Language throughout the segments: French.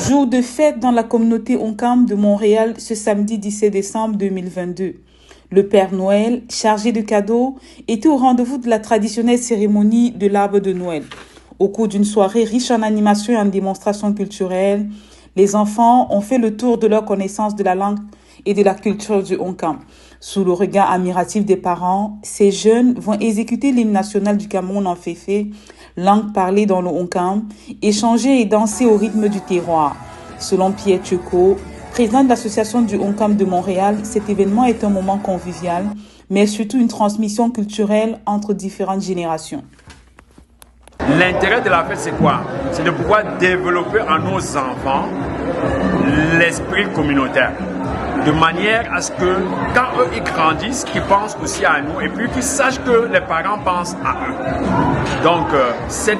Jour de fête dans la communauté Onkam de Montréal ce samedi 17 décembre 2022. Le Père Noël, chargé de cadeaux, était au rendez-vous de la traditionnelle cérémonie de l'arbre de Noël. Au cours d'une soirée riche en animations et en démonstrations culturelles, les enfants ont fait le tour de leur connaissance de la langue et de la culture du Onkam. Sous le regard admiratif des parents, ces jeunes vont exécuter l'hymne national du Cameroun en féfé, langue parlée dans le Onkam, échanger et danser au rythme du terroir. Selon Pierre Tcheko, président de l'association du Onkam de Montréal, cet événement est un moment convivial, mais surtout une transmission culturelle entre différentes générations. L'intérêt de la fête, c'est quoi? C'est de pouvoir développer en nos enfants l'esprit communautaire. De manière à ce que, quand eux ils grandissent, qu'ils pensent aussi à nous et puis qu'ils sachent que les parents pensent à eux. Donc, cette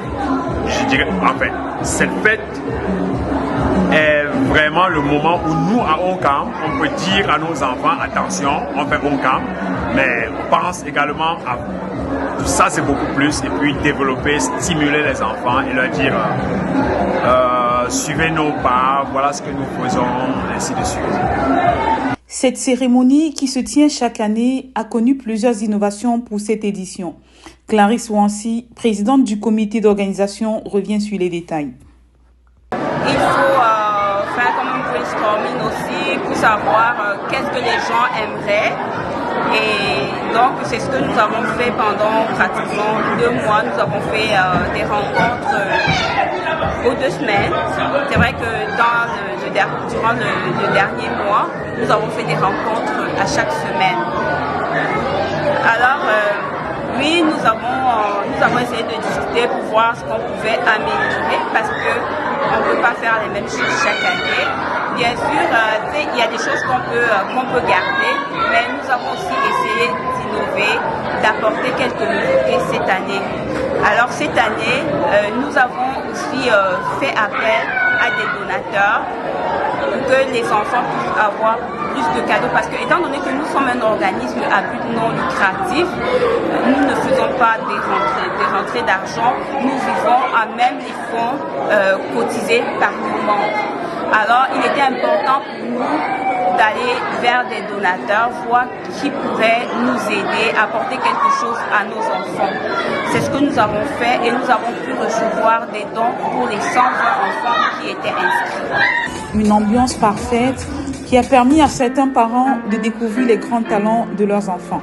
fête est vraiment le moment où nous, à Onkam, on peut dire à nos enfants, attention, on fait Onkam, mais on pense également à tout ça, c'est beaucoup plus, et puis développer, stimuler les enfants et leur dire suivez nos pas, voilà ce que nous faisons, ainsi de suite. Cette cérémonie, qui se tient chaque année, a connu plusieurs innovations pour cette édition. Clarisse Wansi, présidente du comité d'organisation, revient sur les détails. Il faut faire comme un brainstorming aussi pour savoir qu'est-ce que les gens aimeraient. Et donc, c'est ce que nous avons fait pendant pratiquement 2 mois. Nous avons fait des rencontres aux 2 semaines. C'est vrai que durant le dernier mois, nous avons fait des rencontres à chaque semaine. Alors, oui, nous avons essayé de discuter pour voir ce qu'on pouvait améliorer parce qu'on ne peut pas faire les mêmes choses chaque année. Bien sûr, il y a des choses qu'on peut garder, mais nous avons aussi essayé d'innover, d'apporter quelques nouveautés cette année. Alors cette année, nous avons aussi fait appel à des donateurs pour que les enfants puissent avoir plus de cadeaux. Parce que étant donné que nous sommes un organisme à but non lucratif, nous ne faisons pas des rentrées d'argent, nous vivons à même les fonds cotisés par nos membres. Alors, il était important pour nous d'aller vers des donateurs, voir qui pourraient nous aider, apporter quelque chose à nos enfants. C'est ce que nous avons fait et nous avons pu recevoir des dons pour les 120 enfants qui étaient inscrits. Une ambiance parfaite qui a permis à certains parents de découvrir les grands talents de leurs enfants.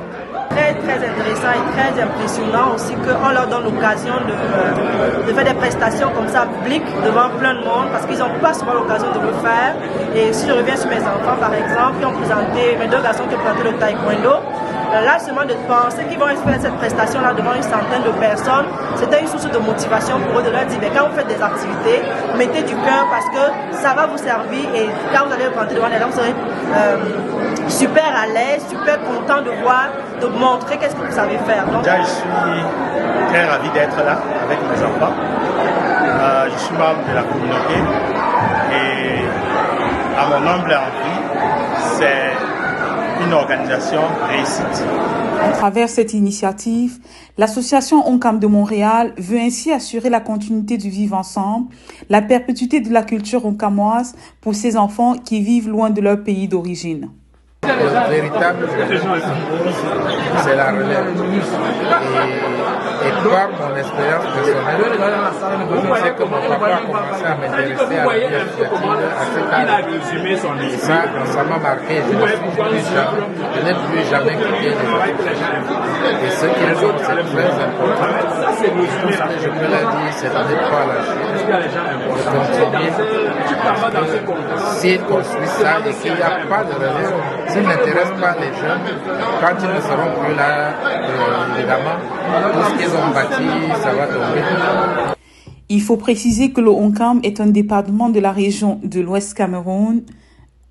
Très intéressant et très impressionnant aussi qu'on leur donne l'occasion de faire des prestations comme ça publiques devant plein de monde parce qu'ils n'ont pas souvent l'occasion de le faire. Et si je reviens sur mes enfants par exemple, qui ont présenté, mes 2 garçons qui ont présenté le taekwondo, là seulement de penser qu'ils vont faire cette prestation-là devant une centaine de personnes, c'était une source de motivation pour eux de leur dire quand vous faites des activités, mettez du cœur parce que ça va vous servir et quand vous allez présenter devant les gens, vous serez super à l'aise, super content de voir, de montrer qu'est-ce que vous savez faire. Donc, déjà, je suis très ravi d'être là avec mes enfants. Je suis membre de la communauté et à mon humble avis, c'est une organisation réussite. À travers cette initiative, l'association Onkam de Montréal veut ainsi assurer la continuité du vivre ensemble, la perpétuité de la culture onkamoise pour ces enfants qui vivent loin de leur pays d'origine. Le véritable c'est la relève. Et par mon expérience personnelle, c'est que mon papa a commencé à m'intéresser à la vie associative assez tard. Et ça m'a marqué. Je n'ai plus jamais quitté les associations. Et ce qu'ils font, c'est très important. Tout ce que je peux leur dire, c'est de ne pas lâcher, de continuer. S'ils construisent ça et qu'il n'y a pas de relève, s'ils n'intéressent pas les jeunes, quand ils ne seront plus là, évidemment, tout ce qu'ils ont bâti, ça va tomber. Il faut préciser que le Onkam est un département de la région de l'Ouest Cameroun.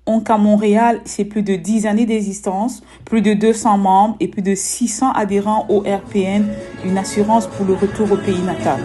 Onkam Montréal, c'est plus de 10 années d'existence, plus de 200 membres et plus de 600 adhérents au RPN, une assurance pour le retour au pays natal.